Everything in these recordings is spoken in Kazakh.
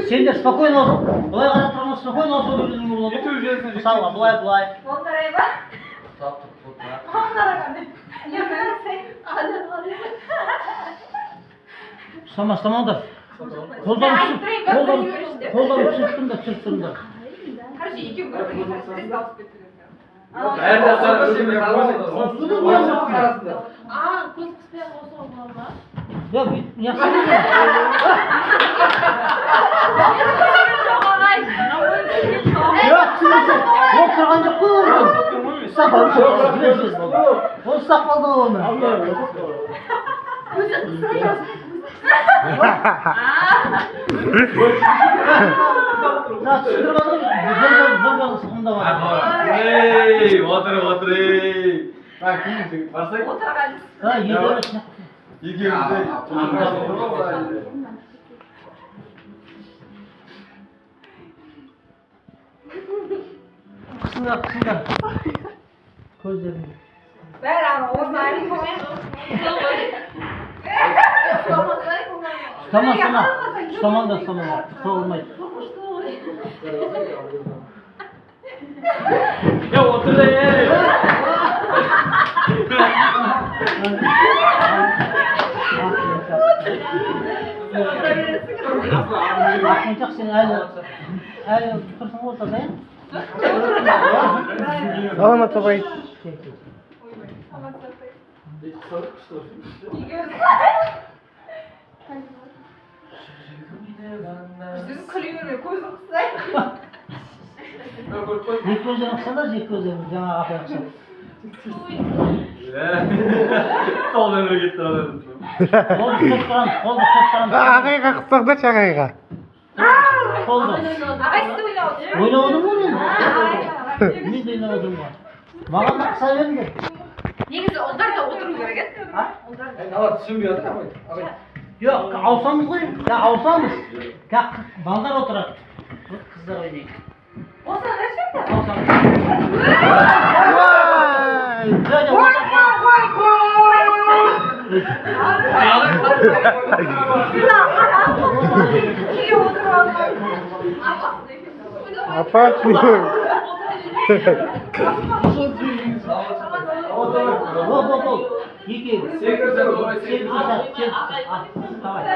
Sen de spokojno ol. Былай қарап тұрған спокойно ol сөйлеуің болады. Мысалға былай. Самастамаңдар. Қолдан түсірттіңдер. Короче, екеуі көз қыспай қоса олар ма? Yok, yapsana. Yok, şimdi oturgan yok mu? Sakal yok. O sakal da onu. Ya çıldırmadın mı? Güzel sıkıntı var. Hey, otur. Bak kim varsak? Ha, yediyoruz. Yediyoruz. Kısımlar. Gözlerini. Ver ama o zalim koyayım. Tamam. Tamam. Soğumayız. Ya otur da ye. Bakmayacak seni el tutursun ortada ya. Selamat sabay. Sizin kılıyor, koyun kısayım. Jek gözlerini kısalar, jek gözlerini жаңа апай кысады. Sol önüne gitti adam. Қолды тұтып Ағайға қыстағдаршы ағайға. Қолды. Ағай сізді ойнап Ойнап отырмын ғой мен. Мен де ойнап отырмын ғой. Маған да қыса беріңдер. негізі ұлдар да отыру керек еді. Ала түсінбей отыр абай. Жоқ, ауысамыз ғой. Ауысамыз. Балдар отырады. Қыздар ойнайды. Осыған рәшетті. Ауысамыз. Неге отырып алмай? Апа Бол. Екеуі. Секірсен. Давай.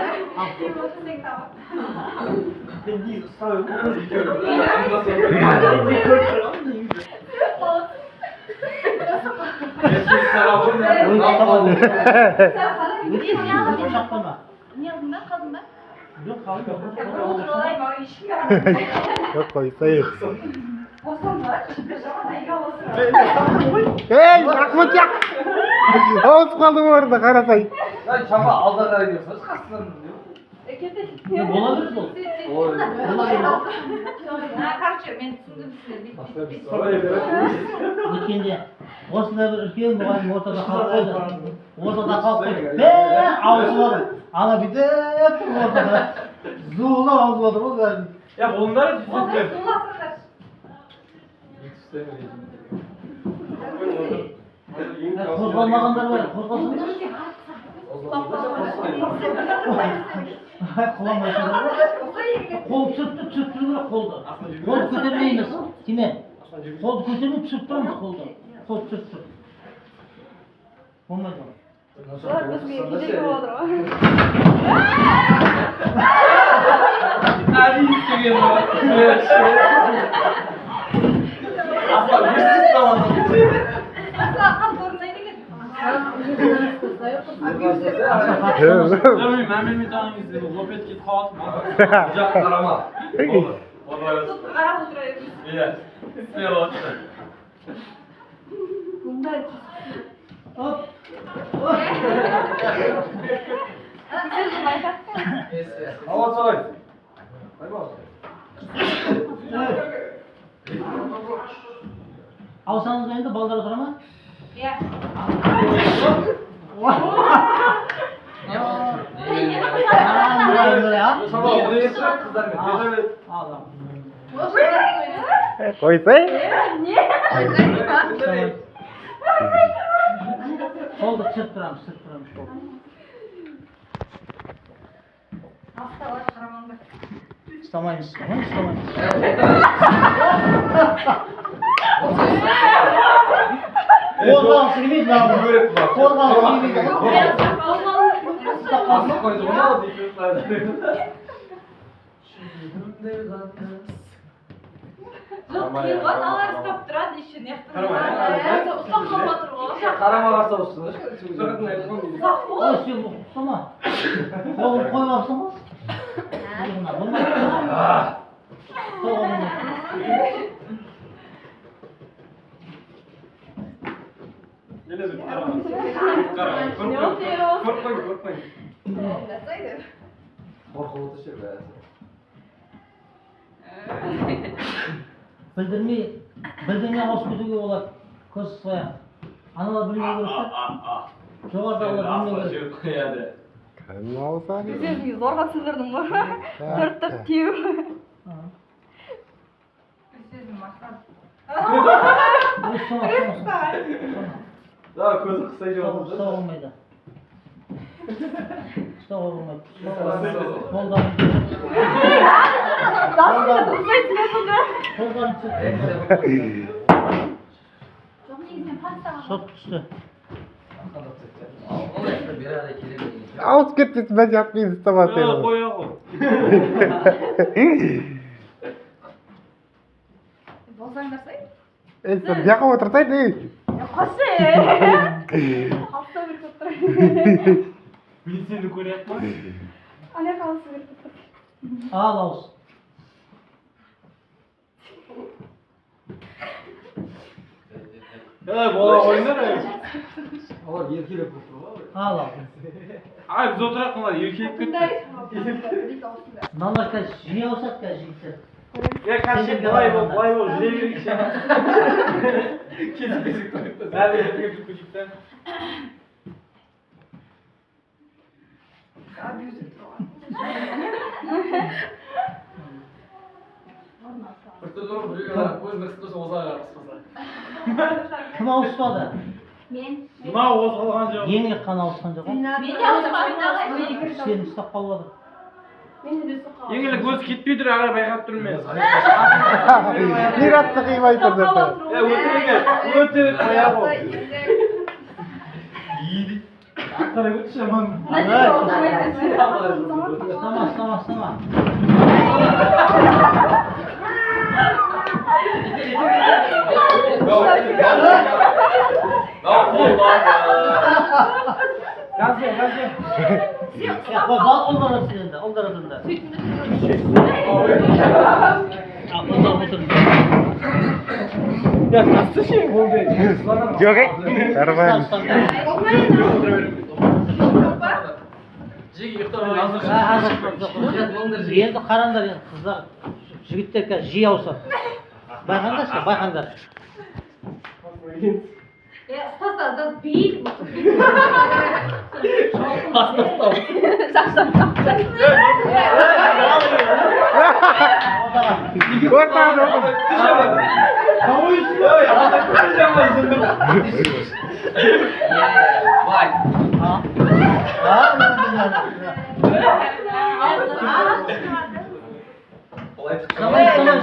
Не алдың ба, қалдың ба? Жоқ, қалдым. Отырып алайын, маған ешкім Жоқ қойсайық. босанма, жаман айға отырып. Ей, рахмет яқ. Ауысып қалдым орында қарасай. Lan çaba alda kadar gidiyorsunuz. Kaslarım diyor. Бола берді ол. Короче, мен түсіндім сіздер. Өткенде осындай бір үлкен мұғалім ортада қалып қойды. Бәрі ауысып отыр. Ана бүйтіп тұр ортада. Зулап ауысып отыр ғой бәрін. Ya onları Осылай tutup суласыңдар. Қозғалмағандар бар, қозғалсыңдар. Құламайсыңдар ғой. Қол түсіріп тұру керек қолды. Қолды көтермейміз. Тиме. Қолды көтермей түсіріп тұрамыз қолды. Қол түсіріп тұр. Болмайды ғой. Ali istemiyor mu? Evet. Asla bir zaman. Asла қан торынайды екен. Ben benim tane izledim. Lopet git kalkma. Sıcak karama. Olur. Тут қарап отыра беріңіз. İyi. Ne oldu? Hop. Hava soy. Алсаңыз енді балдар отыр ма? Иә. Sabah odaya yatırıp kızlar bekliyor. Қойсай. Қолды түсіріп тұрамыз. Haftalar karamanda. İstemeyiz. İstemeyiz. Korkağın gibi lan. Korkağın gibi. Beyaz sakallı. Asla koydum. Ne oldu? Жоқ, қиылған алар ұстап тұрады еще не ұстап қалмай Қарамағарса olsun. Ұзақ бол. Ой, сен ұстама. Қолын қойып алсың ба? Білдірмей ауысып кетуге болады. Көз сояқ. Аналар білмеу керек та. Жоғарыдағылар білмеу керек. Кім алса не? Өзіңіз зорға түсіндірдің ғой. Түртіп теу. Сөзім мақтан. Ой, сома. Да, көзі қысай жауады. Ұстауға болмайды. Ұстауға болмайды. Қолдарын Жоқ, негізінен пастаға. сот түсті. Ауыз кетті, мен жатпайын ұстамас едім. Қоя ғой. Болсаңдар сай. Сен жаққа отырсайын, ей. Қасы. Алса бір көп тұрайын. Мен сені көрейік ма? Ана қалысы бір көп тұрайын. Ал ауыз. Бола ойнар Олар еркелеп тұр ғой. Ал ауыз. Ай, біз отырақ олар еркелеп кетті. Мыналар қазір жиі ауысады қазір жігіттер. Қазір былай бол, жүре берейік ше. Кезік тұрып. Бәрі еркелеп кетті. Кім ауыспады? Мен. Мынау қозғалған жоқ. Ең қан ауысқан жоқ. Мен де ауыспадым. Сені ұстап қалып отыр. Еңілі көз кетпей тұр, ағай байқап тұрмын мен. Бір атты қимай тұр деп. Өтірік қоя ғой. Иді. Ақыры өтші аман. Ұстама. Олдар сенде, олдар атында. Жоқ, ей. Нормально. Енді қараңдар, қыздар, жігіттер қазір жиі ауысады. Байқаңдар. Ұстаса, да бейіл. Ортада отыр.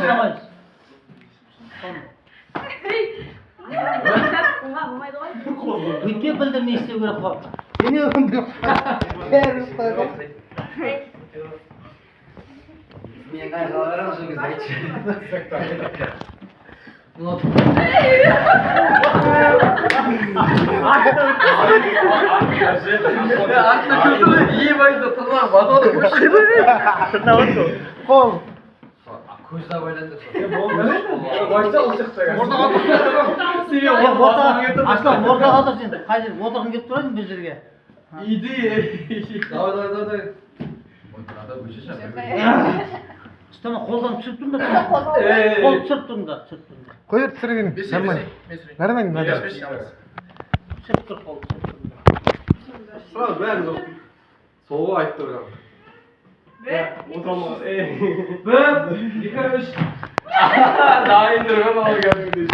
Самайыз. Өйте білдірмей істеу керек қой. Мені өндіріп. Бәрі ұстайды. Мен қайғаларым жүргіз айтшы. Артына көтірі ие байды тұрлар батады көші. Қол. Көзді байланды. Ортаға отыр сен. Қай жер отырғың келіп тұрады біз жерге. Иди. Давай. Ұстама, қолдан түсіріп тұрыңдар. Қол түсіріп тұрыңдар. Қой түсірген. Нормально. Түсіріп тұр қол. Сразу бәрі соғы айтты ұрған. Бір, екі, үш. Дайын тұрған алып кәдімгідей.